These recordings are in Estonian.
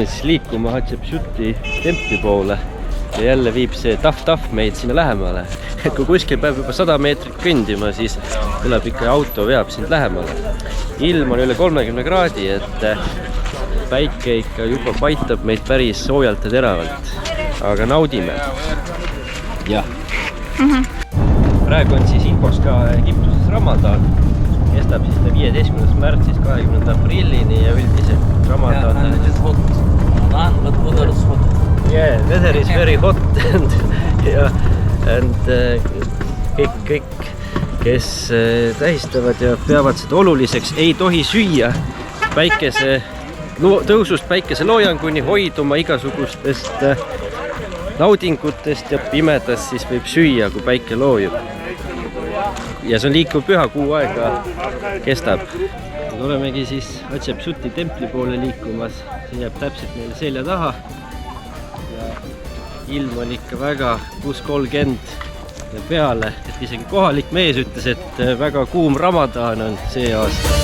hakkame siis liikuma Hatshepsuti templi poole ja jälle viib see tahv meid sinna lähemale. Kui kuskil peab juba 100 meetrit kõndima, siis tuleb ikka auto veab sind lähemale. Ilm on üle 30 kraadi, et päike ikka juba paitab meid päris soojalt ja teravalt. Aga naudime. Jah. Praegu on siis infoks ka Egiptuses Ramadan. Kestab siis 15. märtsist 20. aprillini ja üldiselt Ramadan. Yeah, weather is very hot and kõik, kes tähistavad ja peavad seda oluliseks, ei tohi süüa tõusust päikese loojanguni, hoiduma igasugustest naudingutest ja pimedas siis võib süüa, kui päike loojub. Ja see on liikuv püha, kuu aega kestab. Olemegi siis Hatshepsuti templi poole liikumas, see jääb täpselt meile selja taha. Ja ilm on ikka väga +30 ja peale, et isegi kohalik mees ütles, et väga kuum Ramadan on see aasta.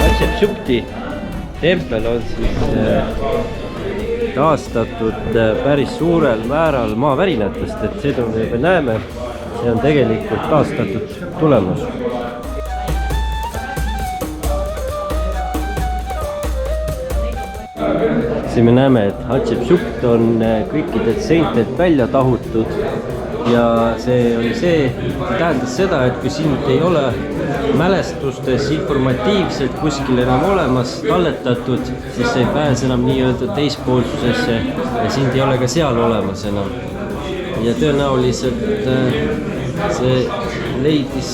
Hatshepsuti tempel on siis taastatud päris suurel määral maavärinatest, et seda me näeme, see on tegelikult taastatud tulemus. Siin me näeme, et Hatshepsut on kõikidelt seintelt välja tahutud ja see tähendas seda, et kui sind ei ole mälestustes informatiivselt kuskil enam olemas talletatud, siis sa ei pääse enam nii-öelda teispoolsusesse ja sind ei ole ka seal olemas enam. Ja tõenäoliselt see leidis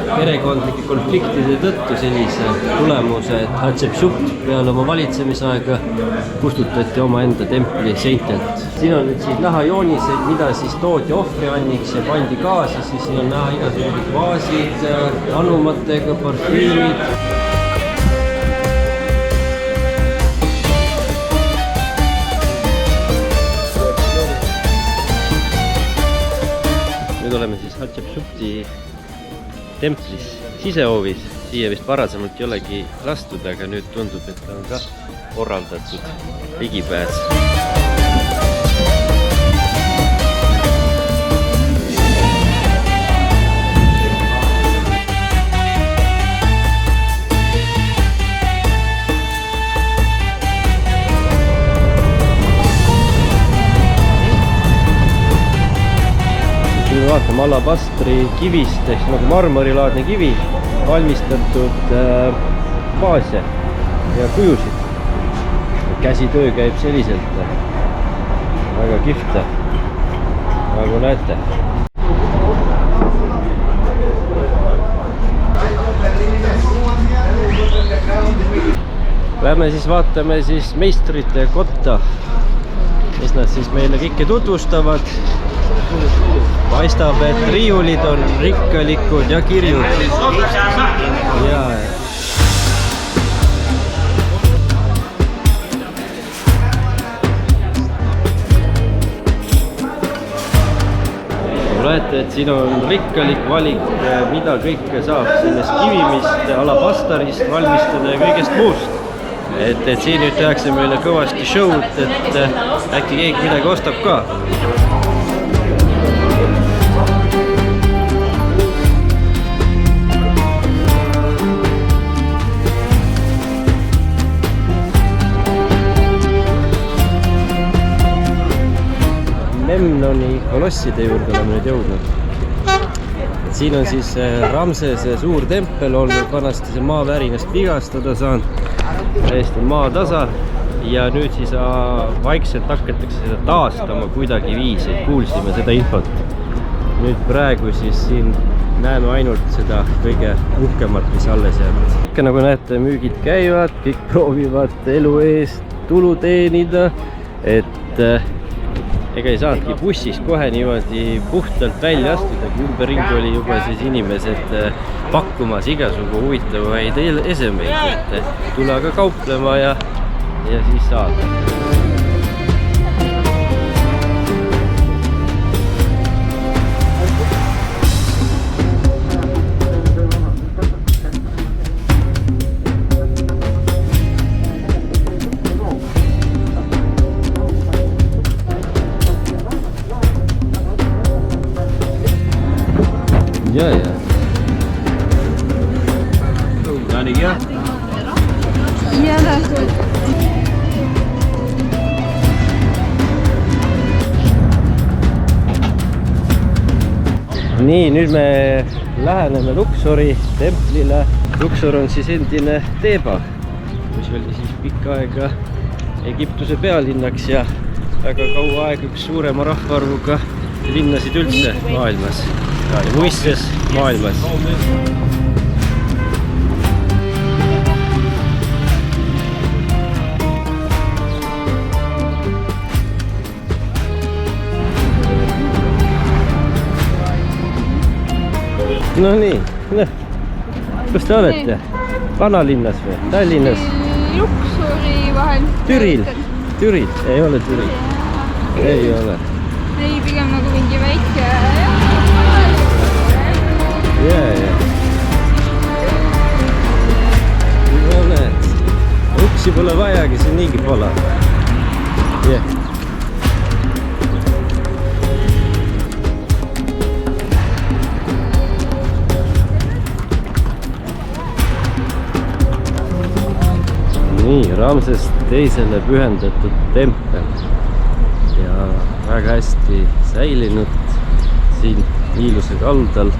perekondlike konfliktide tõttu sellise tulemuse, et Hatshepsut peale oma valitsemisaega kustutati omaenda templi seintelt. Siin on nüüd siis näha joonised, mida siis toodi ohvrianniks ja pandi gaasi, siis siin on näha igasugused vaasid, anumatega, parfüümid. Nüüd oleme siis Hatshepsuti templis sisehoovis. Siia vist varasemalt ei olegi lastud, aga nüüd tundub, et on ka korraldatud ligipääs. Vaatame alabastri kivist, ehk nagu marmorilaadne kivi, valmistatud vaase ja kujusid. Käsitöö käib selliselt. Väga kihvt, nagu näete. Lähme siis vaatame siis meistrite kotta, mis nad siis meile kõike tutvustavad. Paistab, et riiulid on rikkalikud ja kirjud. Ja. Näete, et siin on rikkalik valik, mida kõike saab sellest kivimist, alabastarist valmistada ja kõigest muust. Et siin nüüd tehakse meile kõvasti show'd, et äkki keegi midagi ostab ka. Memnoni kolosside juurde oleme nüüd jõudnud. Et siin on siis Ramsese suur tempel olnud, vanasti see maavärinast vigastada saanud, täiesti maatasa ja nüüd siis vaikselt hakatakse seda taastama kuidagi viisi, et kuulsime seda infot. Nüüd praegu siis siin näeme ainult seda kõige uhkemat, mis alles jääb. Ikka nagu näete, müügid käivad, kõik proovivad elu eest tulu teenida, et ega ei saanudki bussist kohe niimoodi puhtalt välja astuda, kui ümberringi oli juba siis inimesed pakkumas igasugu huvitavaid esemeid, et tule aga kauplema ja siis saada. Ja. Ja. Nii, nüüd me läheneme Luxori templile. Luxor on siis endine Teeba, mis oli siis pikka aega Egiptuse pealinnaks ja väga kaua aega üks suurema rahvaarvuga linnasid üldse maailmas. Ja muistes maailmas. No nii, kus te olete? Vanalinnas või? Tallinnas? Luxori vahel. Türil? Türil? Ei ole Türil? Ei ole. Ei, pigem nagu mingi väike. Ja. No näed, uksi pole vajagi, see on niigi pala. Nii, Ramses teisele pühendatud tempel ja väga hästi säilinud siin Niiluse kaldal.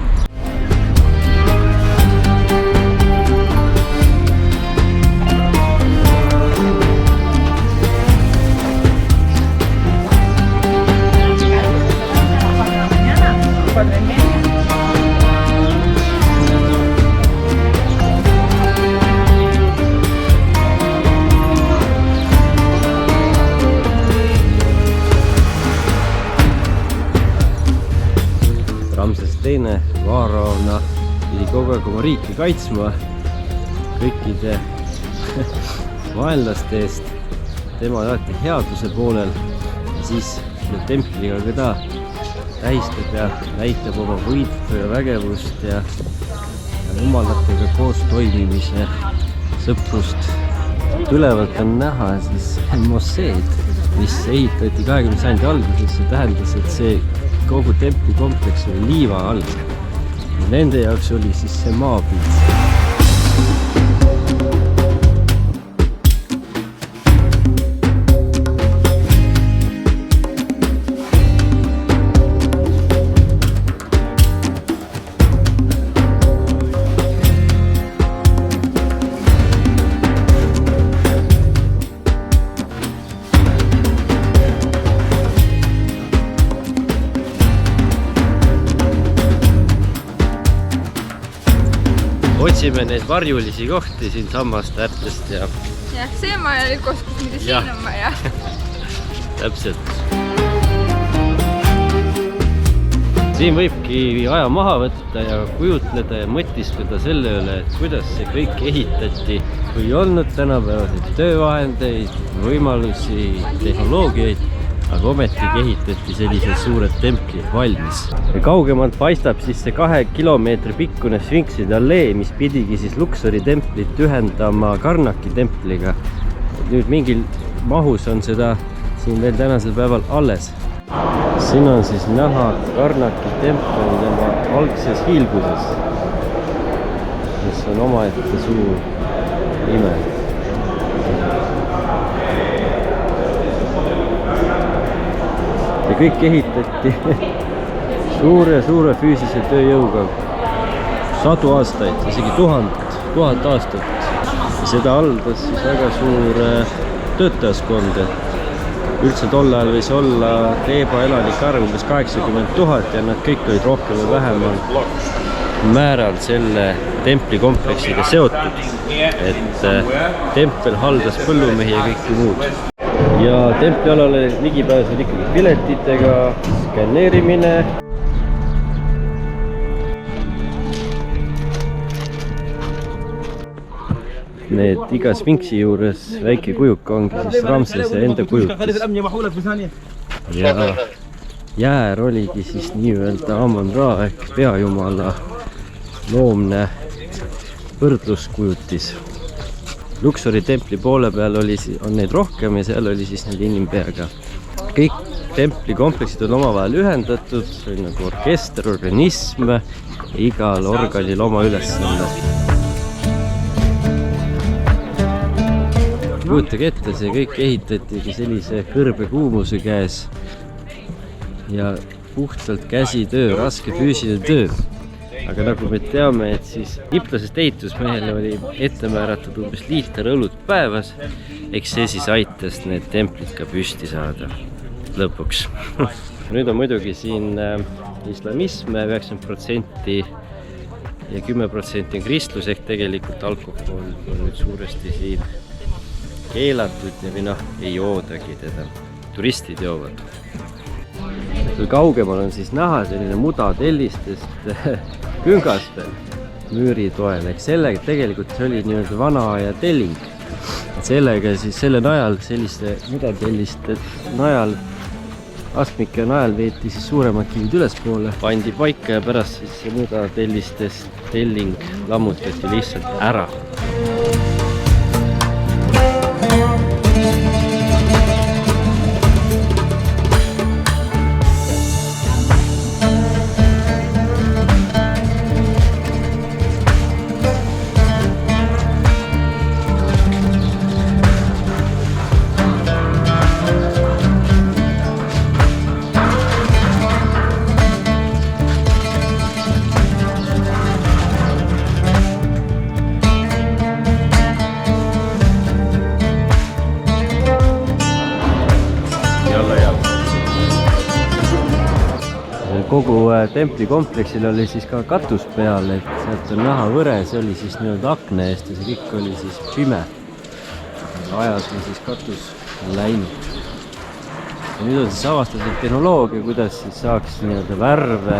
Ramses teine vaaraona pidi kogu aeg oma riiki kaitsma kõikide vaenlaste eest. Tema alati headuse poolel ja siis selle templiga ka ta tähistab ja näitab oma võitu ja vägevust ja jumalatega koos toimimise sõprust. Ülevalt on näha siis mosseed, mis ehitati 20. sajandi alguses. See tähendas, et see kogu templikompleks oli liiva all. Nende jaoks oli siis see maapilt. Otsime neid varjulisi kohti siin sammast äärtest ja... Jah, see maja lükos, kus mida siin on maja. Täpselt. Siin võibki aja maha võtta ja kujutleda ja mõtiskleda selle üle, et kuidas see kõik ehitati, kui ei olnud tänapäevaseid töövahendeid, võimalusi, tehnoloogiaid, aga ometigi ehitati sellised suured templid valmis. Ja kaugemalt paistab siis see 2 kilomeetri pikkune Sfinkside allee, mis pidigi siis Luxori templit ühendama Karnaki templiga. Nüüd mingil mahus on seda siin veel tänasel päeval alles. Siin on siis näha Karnaki tempel tema algses hiilguses, mis on omaette suur ime. Ja kõik ehitati suure füüsilise tööjõuga 100 aastaid, isegi 1000 aastat. Ja seda haldas siis väga suur töötajaskond. Üldse tol ajal võis olla Teeba elanike arv umbes 80 000 ja nad kõik olid rohkem või vähemal määral selle templikompleksiga seotud. Et tempel haldas põllumehi ja kõike muud. ja templialale ligipääs on ikkagi piletitega, skanneerimine. Need iga sfinksi juures väike kujuka ongi siis Ramsese enda kujutis. Ja jäär oligi siis nii-öelda Amon-Ra ehk peajumala loomne võrdluskujutis. Luxori templi poole peal on neid rohkem ja seal oli siis need inimpeaga. Kõik templikompleksid on omavahel ühendatud, see on nagu orkester, organism ja igal organil oma ülesanne. Kujutage ette, see kõik ehitatigi sellise kõrbe kuumuse käes ja puhtalt käsitöö, raske füüsiline töö. Aga nagu me teame, et siis egiptlasest ehitusmehele oli ette määratud umbes liiter õlut päevas, eks see siis aitas need templid ka püsti saada lõpuks. Nüüd on muidugi siin islamism 90% ja 10% on kristlus ehk tegelikult alkohol on nüüd suuresti siin keelatud ja või ei joodagi teda. Turistid joovad. Kui kaugemal on siis näha selline muda tellistest küngas veel müüri toel. Sellega tegelikult see oli nii-öelda vana aja telling. Sellega siis selle najal, selliste mudatelliste najal, astmike najal veeti siis suuremad kivid ülespoole. Pandi paika ja pärast siis see mudatellistest telling lammutati lihtsalt ära. Kogu templikompleksil oli siis ka katus peal, et sealt on näha võre, see oli siis nii-öelda akna eest ja see kõik oli siis pime. Ajas on siis katus läinud. Ja nüüd on siis avastatud tehnoloogia, kuidas siis saaks nii-öelda värve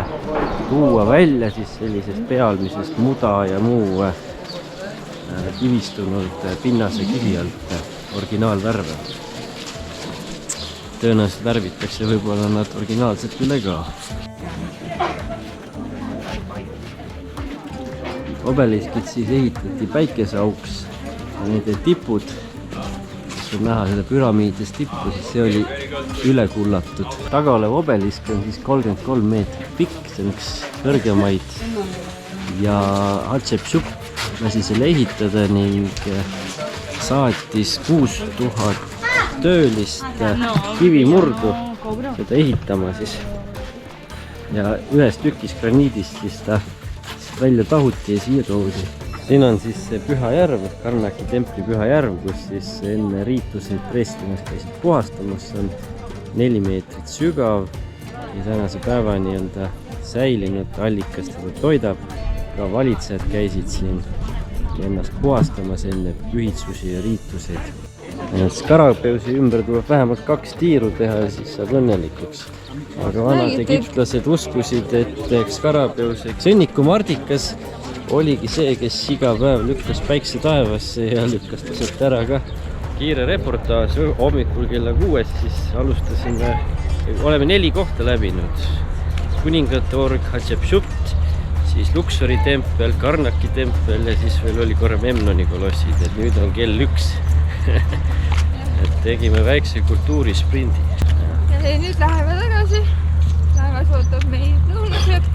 tuua välja siis sellisest pealmisest muda ja muu kivistunud pinnase kivi alt originaalvärve. Tõenäoliselt värvitakse võib-olla nad originaalselt üle ka. Obeliskid siis ehitati päikeseauks ja nende tipud, kus on näha seda püramiidist tippu, siis see oli üle kullatud. Taga olev obelisk on siis 33 meetrit pikk, see on üks kõrgemaid ja Hatshepsut lasi selle ehitada ning saatis 6000 töölist kivimurdu seda ehitama siis. Ja ühes tükis graniidist siis ta välja tahuti ja siia toodi. Siin on siis see püha järv, Karnaki templi püha järv, kus siis enne riituseid preestimas käisid puhastamas. See on 4 meetrit sügav ja tänase päevani on ta säilinud, allikas teda toidab. Ka valitsejad käisid siin ennast puhastamas enne pühitsusi ja riituseid. Skarabeusi ümber tuleb vähemalt 2 tiiru teha ja siis saab õnnelikuks. Aga vanad egiptlased uskusid, et Skarabeus ehk sõnnikumardikas oligi see, kes iga päev lükkas päikse taevasse ja lükkas ta sealt ära ka. Kiire reportaaž hommikul kella 6, siis alustasime, oleme 4 kohta läbinud. Kuningate org, Hatshepsut, siis Luxori tempel, Karnaki tempel ja siis veel oli korra Memnoni kolossid, et nüüd on kell 1. Et tegime väikse kultuurisprindi. Ja nüüd läheme tagasi. Lähemas ootab meid lõunasöök.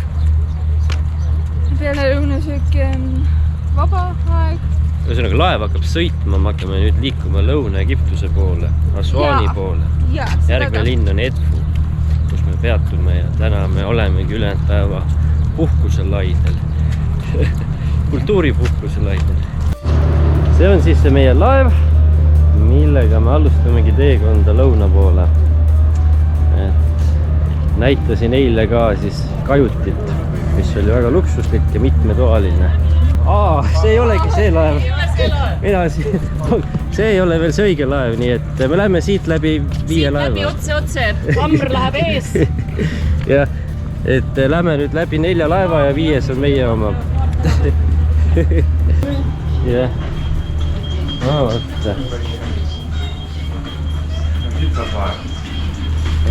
Peale lõunasööki on vaba aeg. Ühesõnaga laev hakkab sõitma, me hakkame nüüd liikuma Lõuna-Egiptuse poole, Assuani poole. Järgmine linn on Edfu, kus me peatume ja täna me olemegi ülejäänud päeva puhkuselaidel. Kultuuripuhkuselaidel. See on siis see meie laev, millega me alustamegi teekonda lõuna poole. Näitasin eile ka siis kajutit, mis oli väga luksuslik ja mitmetoaline. see ei olegi see laev. See ei ole veel see õige laev, nii et me läheme siit läbi 5 laeva. Läbi otse, Amr läheb ees. Jah, et lähme nüüd läbi 4 laeva ja 5 on meie oma. Jah. Vaata.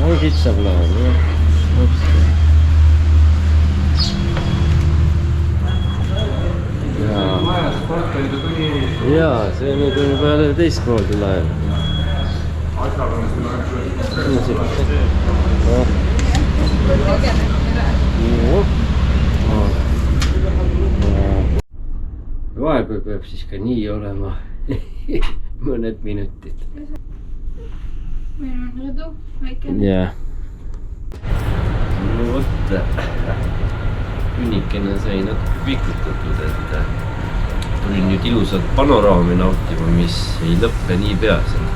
On kitsav laev, jah. Jaa, see nüüd on peale teistmoodi laev. Vahepeal peab siis ka nii olema mõned minutid. Meil on rõdu, väikene. Jah. No vot, künnikene sai natuke pikutatud, et tulin nüüd ilusat panoraami nautima, mis ei lõppe nii peaselt.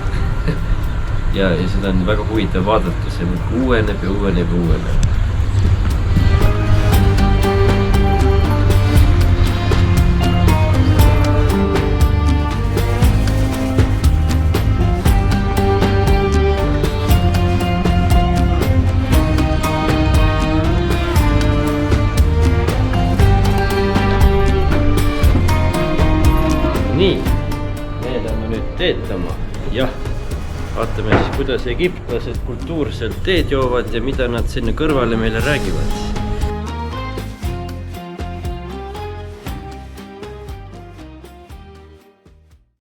ja seda on väga huvitav vaadata, see uueneb ja uueneb ja uueneb. Nii, me lähme nüüd teetama. Jah, vaatame siis, kuidas egiptlased kultuurselt teed joovad ja mida nad sinna kõrvale meile räägivad.